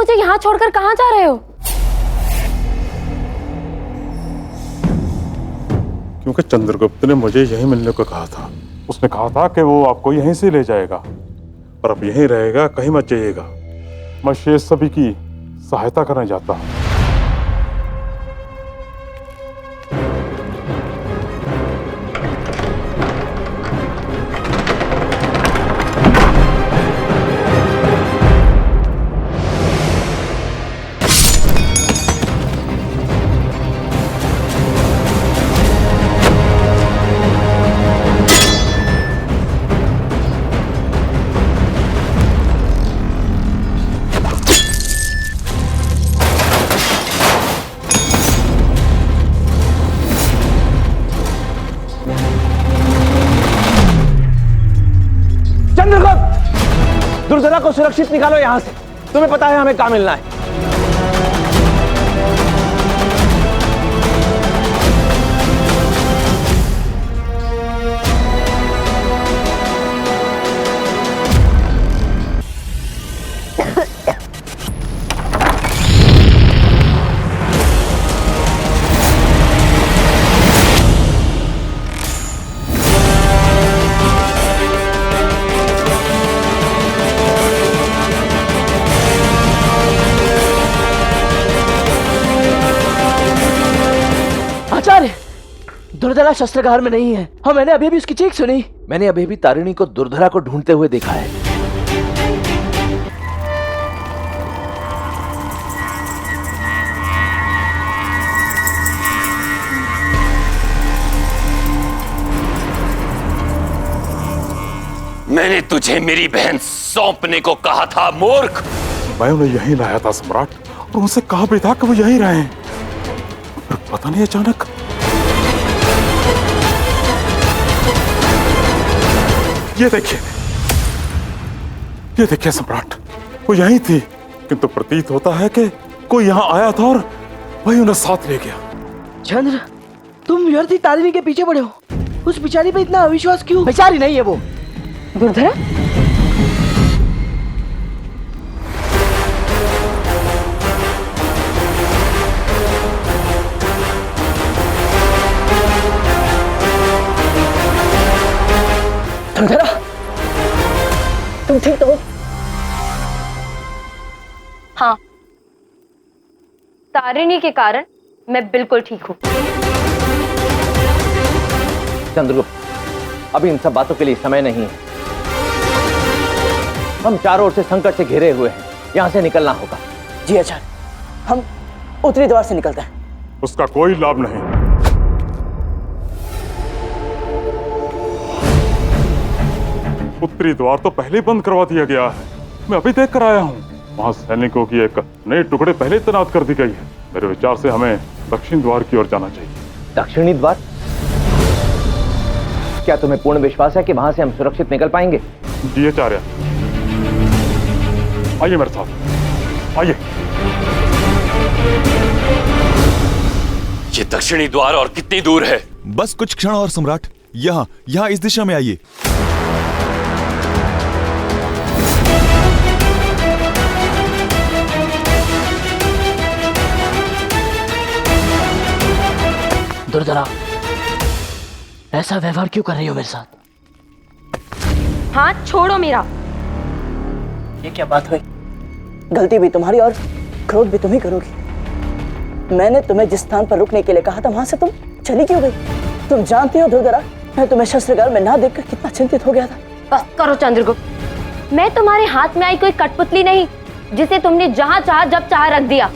मुझे यहाँ छोड़कर कहाँ जा रहे हो? क्योंकि चंद्रगुप्त ने मुझे यहीं मिलने को कहा था। उसने कहा था कि वो आपको यहीं से ले जाएगा, पर अब यहीं रहेगा, कहीं मत जाइएगा। मैं शेष सभी की सहायता करने जाता हूँ। दुर्धरा को सुरक्षित निकालो यहां से। तुम्हें पता है हमें कहां मिलना है। आचार्य, दुर्धरा शस्त्रागार में नहीं है। हाँ, मैंने अभी भी उसकी चीख सुनी। मैंने अभी भी तारिणी को दुर्धरा को ढूंढते हुए देखा है। मैंने तुझे मेरी बहन सौंपने को कहा था, मूर्ख। मैं उन्हें यहीं लाया था सम्राट, और उनसे कहा भी था कि वो यहीं रहें। पर पता नहीं अचानक ये देखिए सम्राट, वो यहीं थी, किंतु प्रतीत होता है कि कोई यहाँ आया था और वही उन्हें साथ ले गया। चंद्र, तुम व्यर्थ ही तारिणी के पीछे पड़े हो। उस बिचारी पे इतना अविश्वास क्यों? बिचारी नहीं है वो, दुर्धरा? दुर्धरा, तुम ठीक तो हो? हाँ, तारिणी के कारण मैं बिल्कुल ठीक हूँ। चंद्रगुप्त, अभी इन सब बातों के लिए समय नहीं है। हम चारों ओर से संकट से घिरे हुए हैं, यहाँ से निकलना होगा। जी आचार्य, हम उत्तरी द्वार से निकलते हैं। उसका कोई लाभ नहीं। उत्तरी द्वार तो पहले ही बंद करवा दिया गया है। मैं अभी देख कर आया हूँ। वहाँ सैनिकों की एक नए टुकड़े पहले तैनात कर दी गई है। मेरे विचार से हमें दक्षिण द्वार की ओर जाना चाहिए। दक्षिणी द्वार? क्या तुम्हें पूर्ण विश्वास है कि वहां से हम सुरक्षित निकल पाएंगे? जी आचार्य, आइए मेरे साथ, आइए। ये दक्षिणी द्वार और कितनी दूर है? बस कुछ क्षण और सम्राट। यहाँ इस दिशा में आइए। दुर्धरा, ऐसा व्यवहार क्यों कर रही हो मेरे साथ? हाथ छोड़ो मेरा। ये क्या बात हुई? गलती भी तुम्हारी और क्रोध भी तुम ही करोगी। मैंने तुम्हें जिस स्थान पर रुकने के लिए कहा था वहां से तुम चली क्यों गई? तुम जानती हो दुर्धरा, मैं तुम्हें शस्त्रागार में ना देखकर कितना चिंतित हो गया था। बस करो चंद्रगुप्त, मैं तुम्हारे हाथ में आई कोई कठपुतली नहीं जिसे तुमने जहां चाहा जब चाहा रख दिया।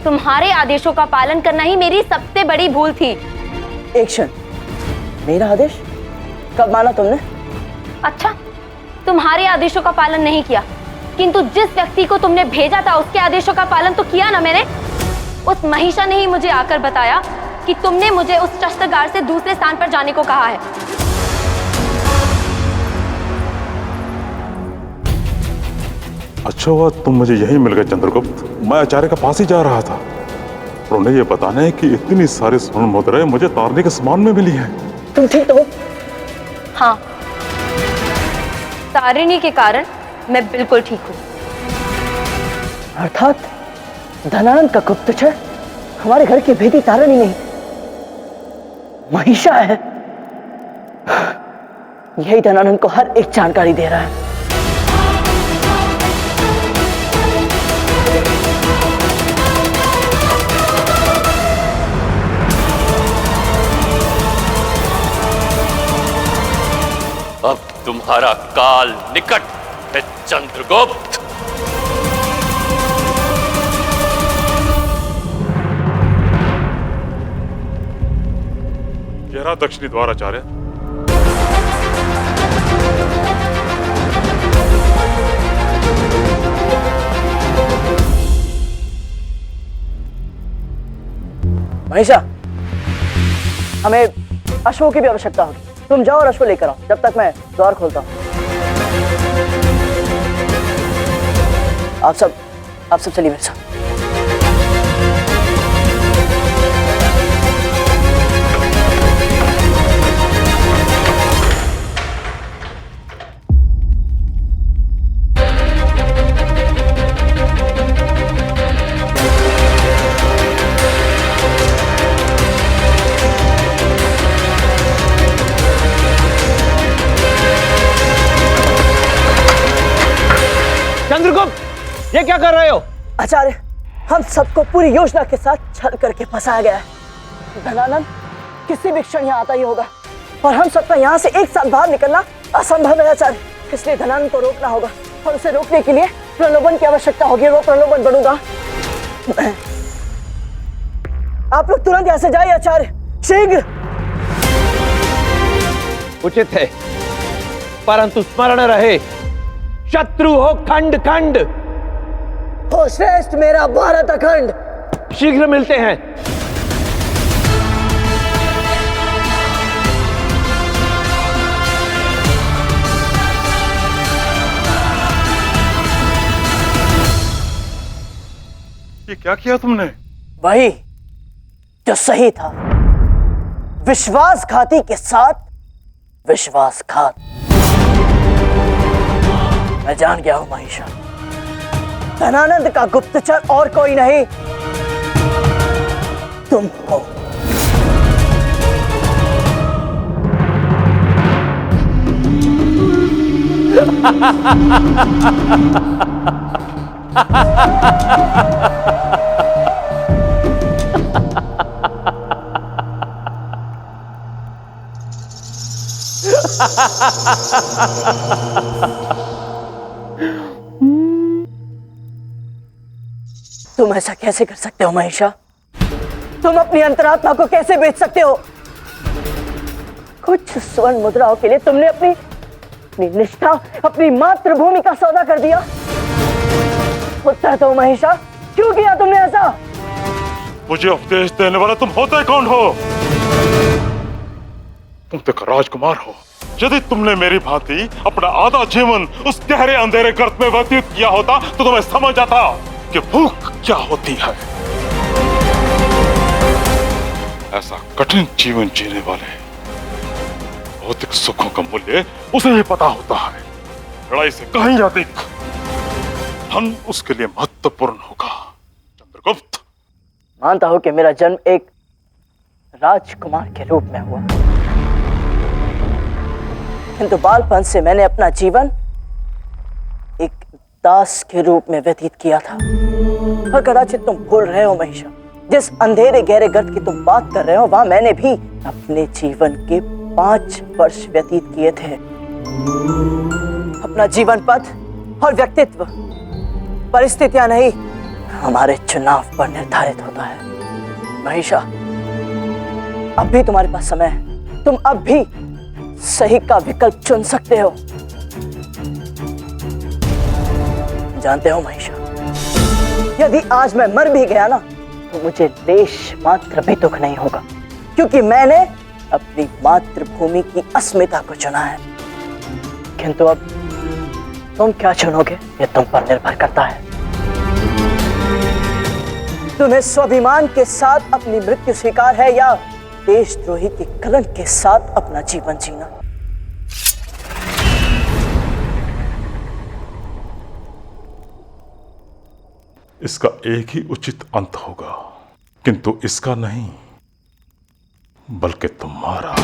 तुम्हारे आदेशों का पालन करना ही मेरी सबसे बड़ी भूल थी। एक क्षण, मेरा आदेश कब माना तुमने? अच्छा, तुम्हारे आदेशों का पालन नहीं किया, किंतु जिस व्यक्ति को तुमने भेजा था उसके आदेशों का पालन तो किया ना मैंने। उस महिषा ने ही मुझे आकर बताया कि तुमने मुझे उस शस्त्रागार से दूसरे स्थान पर जाने को कहा है। अच्छा हुआ तुम मुझे यहीं मिल गए चंद्रगुप्त। मैं आचार्य के पास ही जा रहा था और उन्हें यह बताना है कि इतनी सारी स्वर्ण मुद्राएं मुझे तारने के समान में मिली हैं। तुम ठीक तो हो? हाँ, तारिणी के कारण मैं बिल्कुल ठीक हूँ। अर्थात धनानंद का गुप्तचर हमारे घर की भेदी तारणी नहीं, महिषा है। यही धनानंद को हर एक जानकारी दे रहा है। अब तुम्हारा काल निकट है चंद्रगुप्त। चेहरा दक्षिणी द्वार आचार्य। महिषा, हमें अश्वों की भी आवश्यकता होगी। तुम जाओ और अश्व लेकर आओ, जब तक मैं द्वार खोलता हूं। आप सब चलिए मेरे साथ। चंद्रगुप्त, ये क्या कर रहे हो? आचार्य, हम सबको पूरी योजना के साथ छल करके फंसाया गया है। धनानंद किसी भी क्षण यहाँ आता ही होगा और हम सबका यहाँ से एक साथ बाहर निकलना असंभव है आचार्य। इसलिए धनानंद को रोकना होगा और उसे रोकने के लिए प्रलोभन की आवश्यकता होगी। वो प्रलोभन बनूंगा। आप लोग तुरंत यहाँ से जाइए आचार्य, शीघ्र। उचित है, परंतु स्मरण रहे, शत्रु हो खंड खंड, हो श्रेष्ठ मेरा भारत अखंड। शीघ्र मिलते हैं। ये क्या किया तुमने? वही जो सही था, विश्वासघाती के साथ विश्वासघात। मैं जान गया हूं महिषा, धनानंद का गुप्तचर और कोई नहीं, तुम हो। तुम ऐसा कैसे कर सकते हो महिषा? तुम अपनी अंतरात्मा को कैसे बेच सकते हो? कुछ स्वर्ण मुद्राओं के लिए तुमने अपनी निष्ठा, अपनी मातृभूमि का सौदा कर दिया। उत्तर दो महिषा, क्यों किया तुमने ऐसा? मुझे उपदेश देने वाला तुम होते कौन हो? तुम तो राजकुमार हो। यदि तुमने मेरी भांति अपना आधा जीवन उस गहरे अंधेरे गर्त में व्यतीत किया होता तो तुम्हें समझ आता कि भूख क्या होती है। ऐसा कठिन जीवन जीने वाले भौतिक सुखों का मूल्य उसे ही पता होता है। लड़ाई से कहीं अधिक धन उसके लिए महत्वपूर्ण होगा। चंद्रगुप्त, मानता हूं कि मेरा जन्म एक राजकुमार के रूप में हुआ, किंतु बालपन से मैंने अपना जीवन एक दास के रूप में व्यतीत किया था। और कदाचित तुम भूल रहे हो महिषा, जिस अंधेरे गहरे गर्त की तुम बात कर रहे हो वहां मैंने भी अपने जीवन के 5 वर्ष व्यतीत किए थे। अपना जीवन पथ और व्यक्तित्व परिस्थितियां नहीं, हमारे चुनाव पर निर्धारित होता है। महिषा, अब भी तुम्हारे पास समय है। तुम अब भी सही का विकल्प चुन सकते हो। जानते हो महिषा, यदि आज मैं मर भी गया ना तो मुझे लेश मात्र भी दुख नहीं होगा, क्योंकि मैंने अपनी मातृभूमि की अस्मिता को चुना है। किंतु अब तुम क्या चुनोगे ये तुम पर निर्भर करता है। तुम्हें स्वाभिमान के साथ अपनी मृत्यु स्वीकार है या देशद्रोही के कलंक के साथ अपना जीवन जीना। इसका एक ही उचित अंत होगा, किंतु इसका नहीं बल्कि तुम्हारा।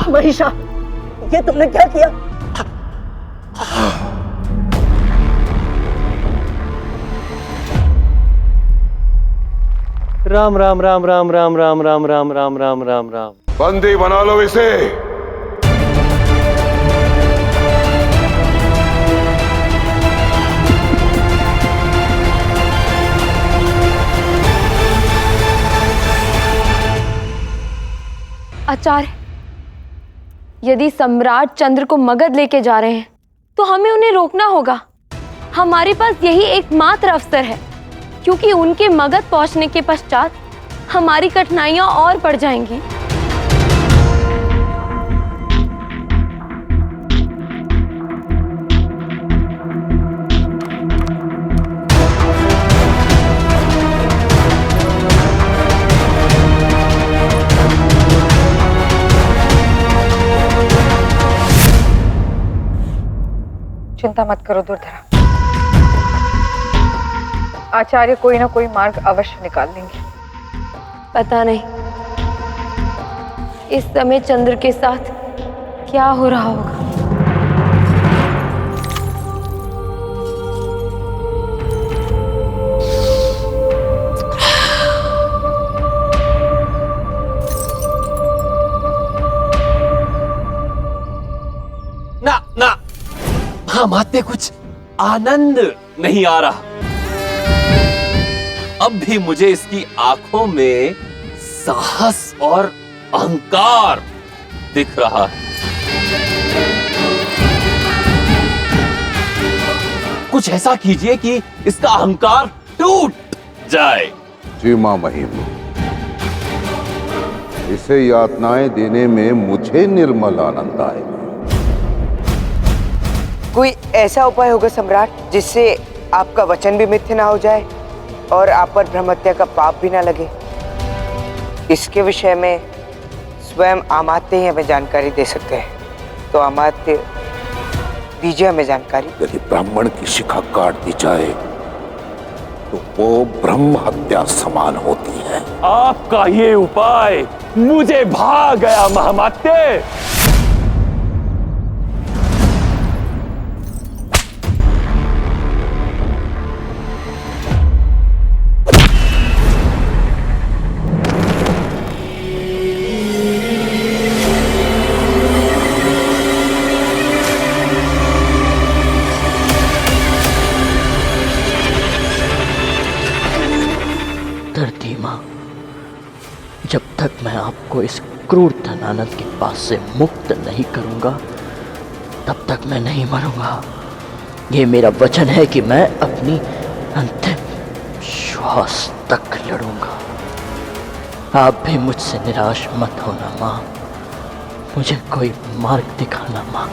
महिषा, ये तुमने क्या किया? राम राम राम राम राम राम राम राम राम राम राम राम। बंदी बना लो इसे। आचार्य, यदि सम्राट चंद्र को मगध लेके जा रहे हैं तो हमें उन्हें रोकना होगा। हमारे पास यही एकमात्र अवसर है, क्योंकि उनके मगध पहुंचने के पश्चात हमारी कठिनाइयां और बढ़ जाएंगी। चिंता मत करो दुर्धरा, आचार्य कोई ना कोई मार्ग अवश्य निकाल लेंगे। पता नहीं इस समय चंद्र के साथ क्या हो रहा होगा। ना ना, हम आते कुछ आनंद नहीं आ रहा। अब भी मुझे इसकी आंखों में साहस और अहंकार दिख रहा है। कुछ ऐसा कीजिए कि इसका अहंकार टूट जाए। जी मां महिम, इसे यातनाएं देने में मुझे निर्मल आनंद आएगा। कोई ऐसा उपाय होगा सम्राट जिससे आपका वचन भी मिथ्या ना हो जाए और आप पर ब्रह्महत्या का पाप भी ना लगे। इसके विषय में स्वयं अमात्य ही हमें जानकारी दे सकते हैं, तो अमात्य दीजिए हमें जानकारी। यदि ब्राह्मण की शिखा काट दी जाए तो वो ब्रह्म हत्या समान होती है। आपका ये उपाय मुझे भा गया महामात्य। धरती माँ, जब तक मैं आपको इस क्रूर धनानंद के पास से मुक्त नहीं करूंगा तब तक मैं नहीं मरूंगा। ये मेरा वचन है कि मैं अपनी अंतिम श्वास तक लड़ूंगा। आप भी मुझसे निराश मत होना माँ, मुझे कोई मार्ग दिखाना माँ।